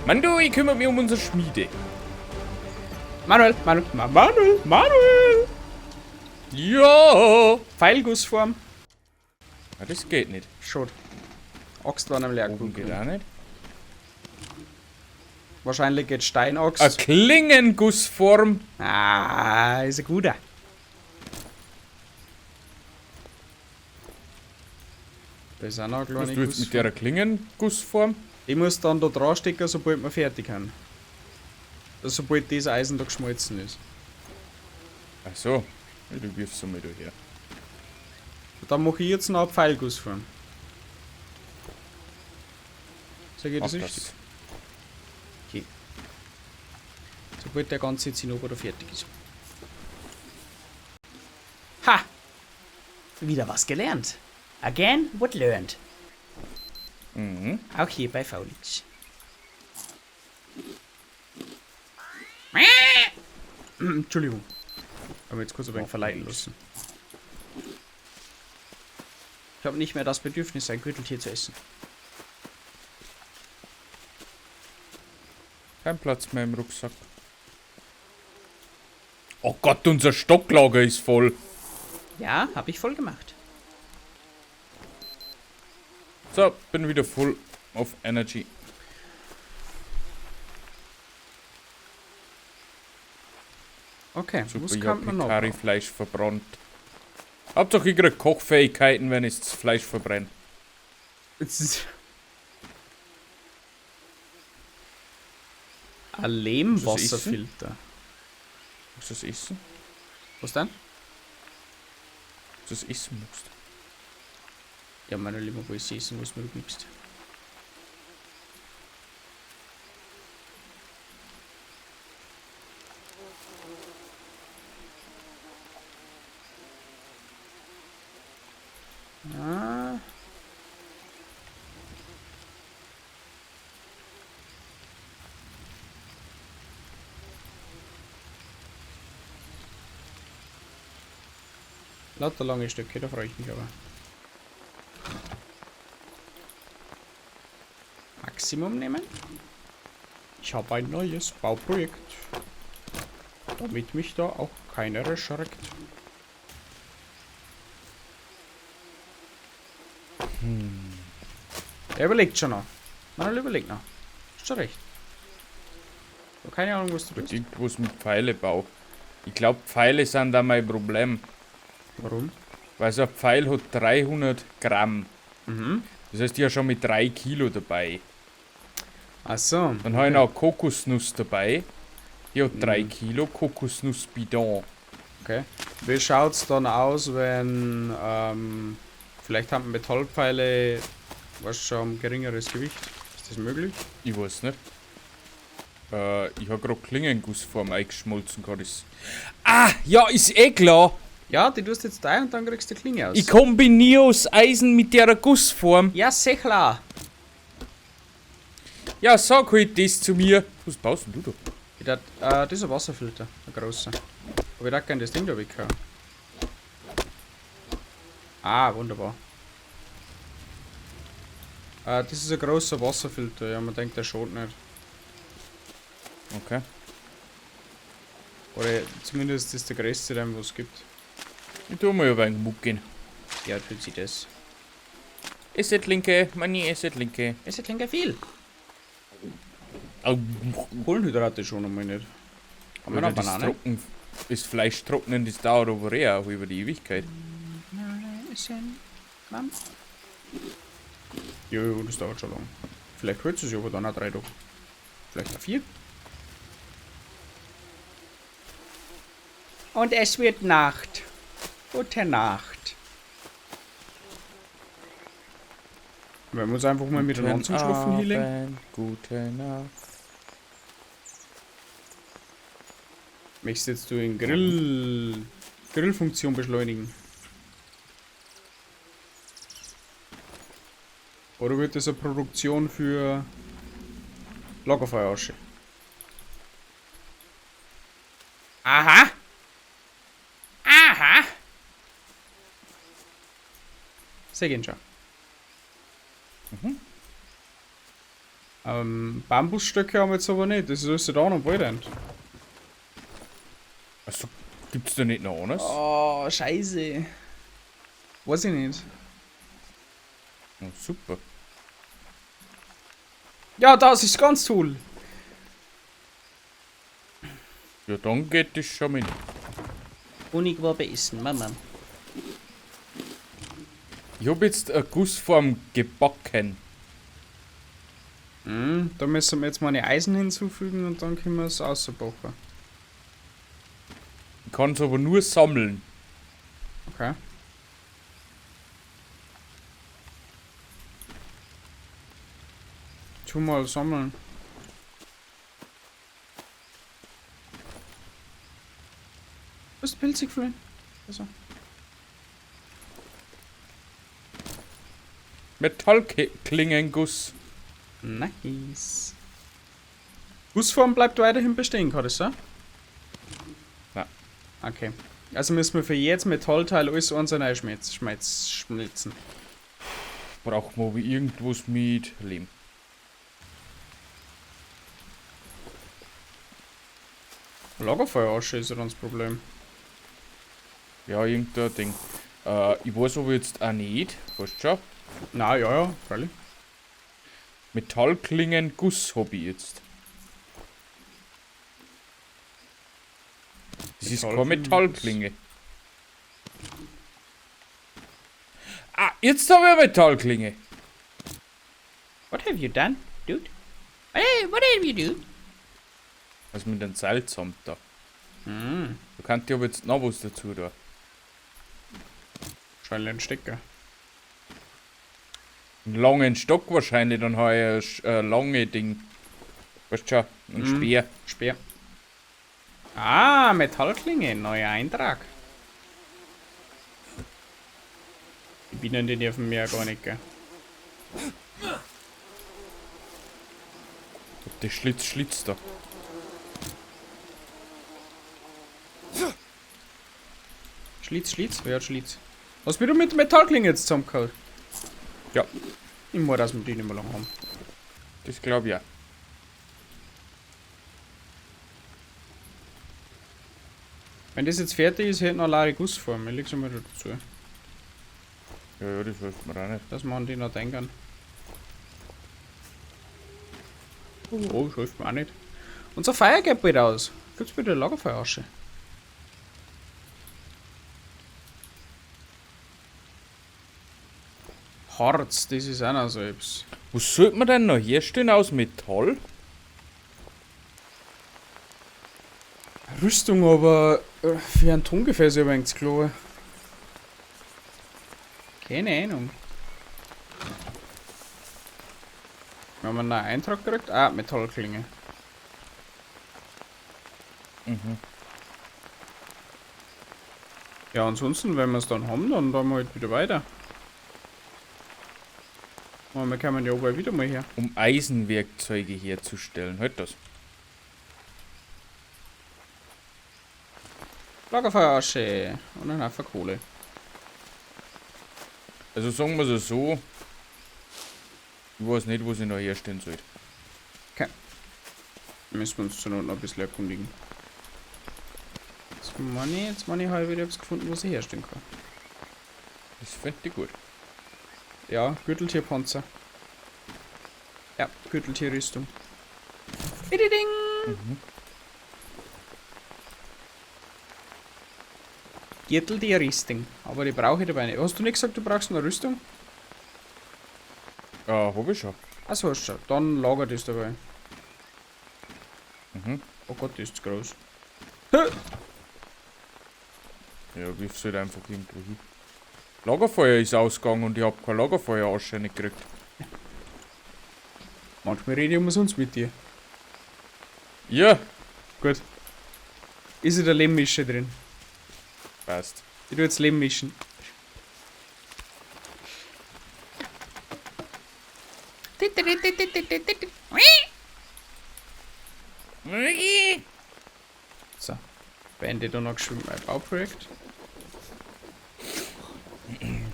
Mann, du, ich kümmere mich um unsere Schmiede. Manuel. Ja. Pfeilgussform. Ja, das geht nicht. Schon. Axt war nämlich auch Oben gut. geht auch nicht. Wahrscheinlich geht Eine Steinaxt. Klingengussform. Ah, ist ein guter. Da ist auch noch eine Was kleine du jetzt mit Gussform. der Klingengussform? Ich muss dann da dran stecken, sobald wir fertig haben. Also, sobald das Eisen da geschmolzen ist. Ach so. Ja, du wirfst so mal da her. Und dann mache ich jetzt noch eine Pfeilgussform. So geht das Mach richtig. Okay. Sobald der ganze Zinnober da fertig ist. Ha! Wieder was gelernt. Again, what learned. Mhm. Auch hier bei Faulitsch. Entschuldigung. Aber jetzt kurz ein wenig verleiten lassen. Ich habe nicht mehr das Bedürfnis, ein Gürteltier zu essen. Kein Platz mehr im Rucksack. Oh Gott, unser Stocklager ist voll. Ja, habe ich voll gemacht. So, bin wieder full of energy. Okay, Super, was ich kann hab man noch? Hikari-Fleisch verbrannt. Hauptsache ich krieg Kochfähigkeiten, wenn ich das Fleisch verbrenne. Es ist ein Lehmwasserfilter. Musst du das essen? Was denn? Musst du das essen musst. Ja, meine Liebe, wo ist essen, was mir du gibst. Ah. Lauter lange Stücke, da freue ich mich aber. Maximum nehmen. Ich habe ein neues Bauprojekt. Damit mich da auch keiner erschreckt. Er überlegt schon noch. Man überlegt noch. Ist schon recht. Ich hab keine Ahnung, was du tust. Irgendwas mit Pfeile bau. Ich glaube, Pfeile sind da mein Problem. Warum? Weil so ein Pfeil hat 300 Gramm. Mhm. Das heißt, ich habe schon mit 3 Kilo dabei. Achso. Dann habe ich noch Kokosnuss dabei. Die hat 3 Mhm. Kilo Kokosnuss-Bidon. Okay. Wie schaut's dann aus, wenn vielleicht haben Metallpfeile was schon ein geringeres Gewicht? Ist das möglich? Ich weiß nicht. Ich habe gerade Klingengussform eingeschmolzen. Ja, ist eh klar. Ja, die tust jetzt ein und dann kriegst du die Klinge aus. Ich kombiniere das Eisen mit der Gussform. Ja, sehr klar. Ja, sag halt das zu mir. Was baust denn du da? Das ist ein Wasserfilter, ein großer. Aber ich darf gerne das Ding da weghauen. Ah, wunderbar. Das ist ein großer Wasserfilter, ja, man denkt, der schaut nicht. Okay. Oder zumindest ist das der größte, den es gibt. Ich tu mal ein wenig mucken. Ja, tut sie das. Essetlinke, meine Essetlinke. Es klingt ja viel. Au. Kohlenhydrate schon einmal nicht. Haben wir noch Das Banane? Das Fleisch trocknen, das dauert aber eh auch über die Ewigkeit. Jo, das dauert schon lang. Vielleicht hält es aber dann auch 3 Tage. Vielleicht auch 4. Und es wird Nacht. Gute Nacht. Wenn wir uns einfach mal miteinander zum Schlafen hinlegen. Gute Nacht. Möchtest du in Grillfunktion beschleunigen? Oder wird das eine Produktion für Lagerfeuer aussehen? Aha! Aha! Sehr gehen schon. Bambusstöcke haben wir jetzt aber nicht. Das ist alles da am Waldrand. Also, gibt's da nicht noch eines? Oh, scheiße. Weiß ich nicht. Oh, super. Ja, das ist ganz toll. Ja, dann geht das schon mit. Honig war beessen, Mama. Ich hab jetzt eine Gussform gebacken. Da müssen wir jetzt mal eine Eisen hinzufügen und dann können wir es ausbauen. Ich kann es aber nur sammeln. Okay. Tu mal sammeln. Was ist pilzig für ihn? Also. Metallklingenguss. Nice. Gussform bleibt weiterhin bestehen, kann das sein? Nein. Okay. Also müssen wir für jedes Metallteil alles einzeln schmelzen. Braucht man aber irgendwas mit Lehm. Lagerfeuerasche ist ja dann das Problem. Ja, irgendein Ding. Ich weiß aber jetzt auch nicht. Weißt du schon? Na ja, freilich. Metallklingenguss habe ich jetzt. Das ist keine Metallklinge. Ah, jetzt habe ich eine Metallklinge. What have you done, dude? What have you done? Was mit dem Seil zusammen da. Hm. Da kann ich aber jetzt noch was dazu da. Wahrscheinlich ein Stecker. Einen langen Stock wahrscheinlich, dann habe ich ein lange Ding. Weißt du schon, ein Speer. Speer. Ah, Metallklinge, neuer Eintrag. Die Bienen, die dürfen mir ja gar nicht, gell? Der Schlitz da. Schlitz? Wer hat Schlitz? Was wird du mit der Metallklinge jetzt zusammengehauen? Ja, Ich muss, dass wir die nicht mehr lang haben. das glaube ich auch. Wenn das jetzt fertig ist, hätte noch eine leere Gussform. Ich leg's mal dazu. Ja, das hilft mir auch nicht. Dass man an die noch denken. Oh, das hilft mir auch nicht. Unser Feuer geht bald aus. Gibt's bitte Lagerfeuerasche? Harz, das ist auch noch so etwas. Was sollte man denn noch herstellen aus Metall? Rüstung, aber für ein Tongefäß aber ins Klo. Keine Ahnung. Wenn man einen Eintrag kriegt, ah, Metallklinge. Mhm. Ja, ansonsten, wenn wir es dann haben, dann wir halt wieder weiter. Aber wir kommen ja bald wieder mal her. Um Eisenwerkzeuge herzustellen. Halt das. Lagerfeuerasche und ein Haufen Kohle. Also sagen wir es so. Ich weiß nicht, was ich noch herstellen soll. Müssen wir uns zur Not noch ein bisschen erkundigen. Jetzt meine ich halt wieder etwas gefunden, was ich herstellen kann. Das fände ich gut. Ja, Gürteltierpanzer. Ja, Gürteltierrüstung. Ding. Mhm. Gürteltierrüstung. Aber die brauche ich dabei nicht. Hast du nicht gesagt, du brauchst eine Rüstung? Ja, hab ich schon. Achso, hast du schon. Dann lager das dabei. Mhm. Oh Gott, das ist zu groß. Ja, wirf's halt einfach irgendwo hin. Lagerfeuer ist ausgegangen und ich hab kein Lagerfeuerasche nicht gekriegt. Manchmal rede ich umsonst mit dir. Ja, Gut. Ist in der Lehmmische drin. passt. Ich tu jetzt Lehm mischen. So. Beende dann noch geschwind mein Bauprojekt.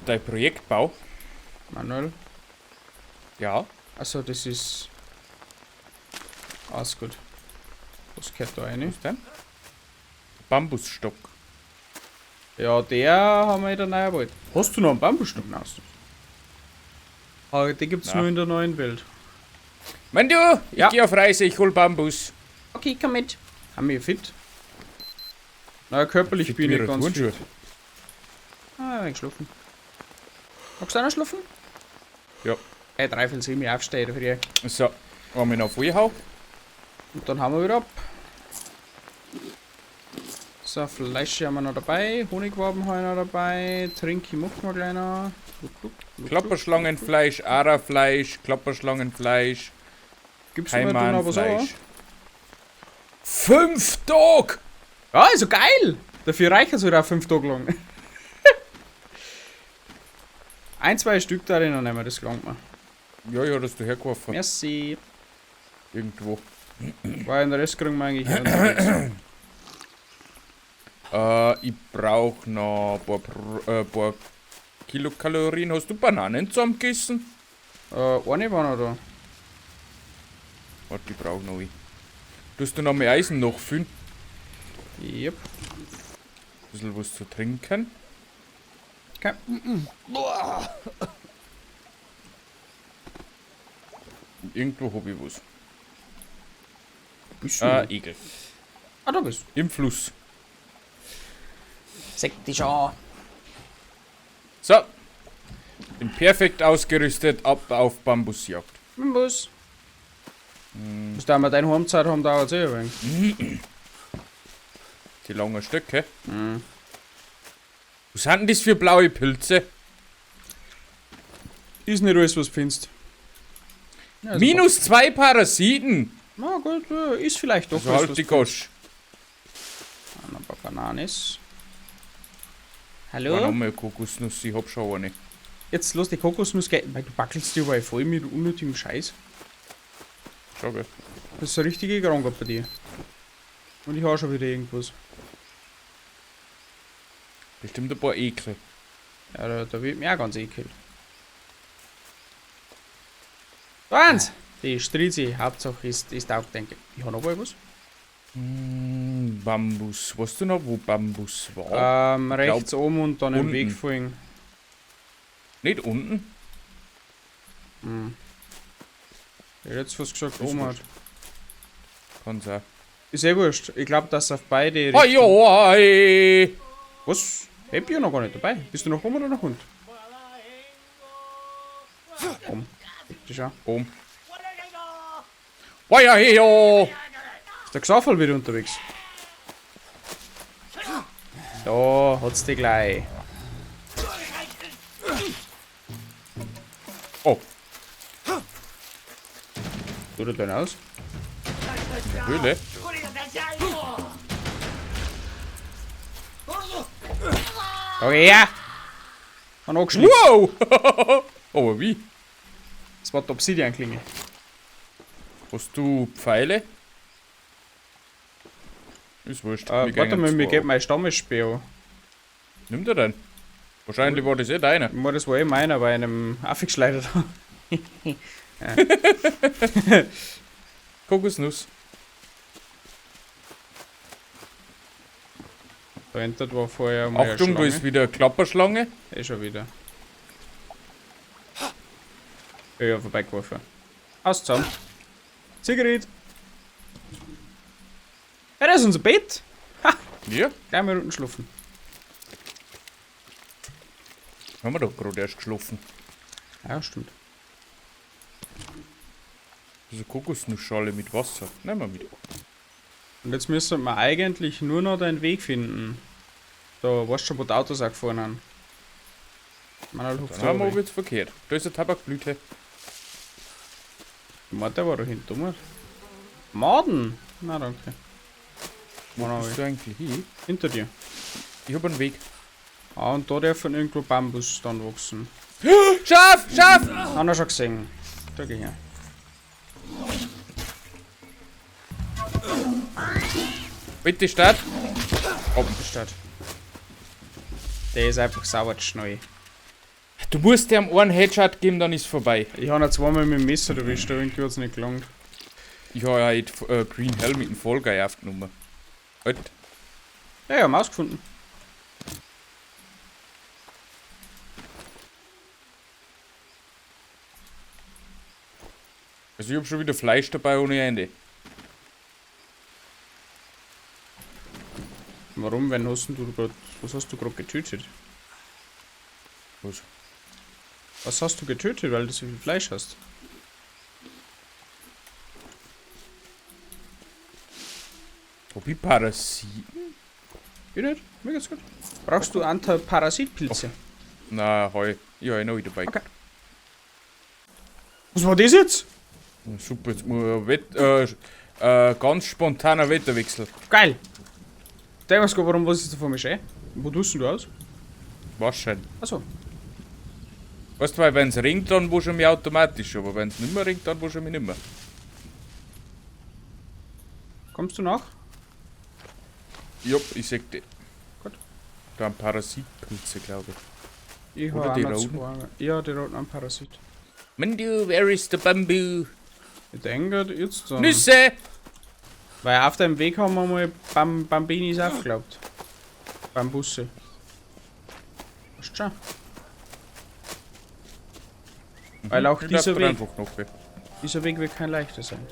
Dein Projektbau? Manuel. Ja. Also das ist Alles gut. Was gehört da rein? Was denn? Bambusstock. Ja, der haben wir in der neuen Welt. Hast du noch einen Bambusstock? Nein. Aber den gibt's Na. nur in der neuen Welt. Mein du, ich Ja. geh auf Reise, ich hol Bambus. Okay, komm mit. Haben wir fit? Na, körperlich bin ich ganz Turnschuhe. fit. Ah, ein geschlafen. Magst du auch noch schlafen? Ja. Hey, 3 von 7 aufstehen früh. So, haben wir noch Feuerhau. Und dann haben wir wieder ab. So, Fleisch haben wir noch dabei. Honigwaben haben wir noch dabei. Trinki mucken wir gleich noch. Klapperschlangenfleisch, Arafleisch, Klapperschlangenfleisch, Gibt's mir dann aber so? Heimanfleisch. 5 Tage! Ja, ist so geil! Dafür reicht es wieder 5 Tage lang. 1, 2 Stück da noch nehmen, das gelangt mir. Ja, das du hergeworfen. Merci. Irgendwo. Weil den Rest kriegen wir eigentlich nicht unterwegs. Ich brauch noch ein paar Kilokalorien. Hast du Bananen zusammengegessen? Eine war noch da. Warte, ich brauch noch ein. Tust du noch mehr Eisen nachfüllen? Yep. Ein bisschen was zu trinken. Okay. Irgendwo hab ich was. Bist du? Igel. Ah, da bist Im Fluss. Sag dich an. So. Bin perfekt ausgerüstet, ab auf Bambusjagd. du. Mit dem Bus. Bis da wir deine Heimzeit haben, dauert es eh ein wenig. Die langen Stöcke. Mhm. Was sind denn das für blaue Pilze? Ist nicht alles, was du findest. Ja, also Minus 2 Parasiten. Na gut, ist vielleicht doch So was, halt was die du Gosch. findest. Ein paar Bananes. Hallo? Hallo? Nochmal Kokosnuss, ich hab schon eine. Jetzt lass die Kokosnuss gehen, weil du backelst die überall voll mit unnötigem Scheiß. Schau, gell. Das ist eine richtige Krankheit bei dir. Und ich habe schon wieder irgendwas. Bestimmt ein paar Ekel. Ja, da wird mir auch ganz ekelt. Eins! Die Strizi, Hauptsache ist taugt, denke ich. Ich habe noch mal was. Bambus. Weißt du noch, wo Bambus war? Rechts oben und dann im unten. Weg folgen. Nicht unten? Hm. Ich hätte jetzt fast gesagt, Ist oben hat. wurscht. Kann sein. Ist eh wurscht. Ich glaube, dass auf beide Ah ja, ey. Was? Hab ich ja noch gar nicht dabei. Bist du noch oben oder noch unten? Oben. Bitte schau. Oben. Waya heyo. Ist der Gesaufel wieder unterwegs? Da hat's die gleich. Oh, Tut er denn aus? in der Höhle. Okay, ja! Hat angeschnitten. Wow! Aber wie? Das war die Obsidian-Klinge. Hast du Pfeile? Ist wurscht. Wir Warte gehen mal, mir zwei geht ab. mein Stammesspeer an. Nimm dir den. Wahrscheinlich war das eh deiner. Das war eh meiner bei einem Affe geschleudert. Kokosnuss. Da hinter war vorher mal Achtung, da ist wieder eine Klapperschlange. Eh schon wieder. Ja, vorbeigeworfen. Aus zusammen. Zigarette. Ja, das ist unser Bett. Ja, Gleich mal unten schlafen. haben wir doch gerade erst geschlafen. Ja, stimmt. Diese Kokosnussschale mit Wasser. Nehmen wir mit. Und jetzt müssen wir eigentlich nur noch den Weg finden. Da weißt du schon, wo die Autos auch gefahren haben. Manuel Hof Dann haben wir aber jetzt verkehrt. Da ist eine Tabakblüte. Der war da hinten. Maden? Na danke. Wo Mann, bist du eigentlich hin? Hinter dir. Ich hab einen Weg. Ah, und da dürfen irgendwo Bambus dann wachsen. Schaf! Schaf! Haben wir schon gesehen. Da geh her. Bitte Start. Statt. Der ist einfach sauer schnell. Du musst dir einen Headshot geben, dann ist vorbei. Ich habe ihn zweimal mit dem Messer erwischt, aber irgendwie hat es nicht gelangt. Ich habe heute Green Hell mit dem Fall Guy aufgenommen. Halt. Ja, haben wir ausgefunden. Also ich hab schon wieder Fleisch dabei ohne Ende. Warum, wenn hast du grad, was hast du gerade getötet? Was? Was hast du getötet, weil du so viel Fleisch hast? Hab ich Parasiten? Ich nicht, mir geht's gut. Brauchst du Antiparasitpilze? Na, heu. Ja, ich noch wieder dabei. Okay. Was war das jetzt? Super, jetzt muss ganz spontaner Wetterwechsel. Geil! Der weiß gar, warum was ist da vor mir schön? Wo tust du aus? Wahrscheinlich. Achso. Weißt du, weil wenn es regnet, dann wasch ich mich automatisch, aber wenn es nicht mehr regnet, dann wasch ich mich nicht mehr. Kommst du nach? Ja, ich sag dir. Gut. Da haben Parasitpilze, glaube ich. Ich Oder habe die auch noch roten? zwei. Ja, die roten haben Parasit. Mandu, where is the bamboo? Ich denke jetzt dann. Nüsse! Weil auf dem Weg haben wir mal Bambinis aufgeglaubt. Bambusse. Weißt schon? Weil auch Ich darf dieser da Weg, einfach noch. dieser Weg wird kein leichter sein.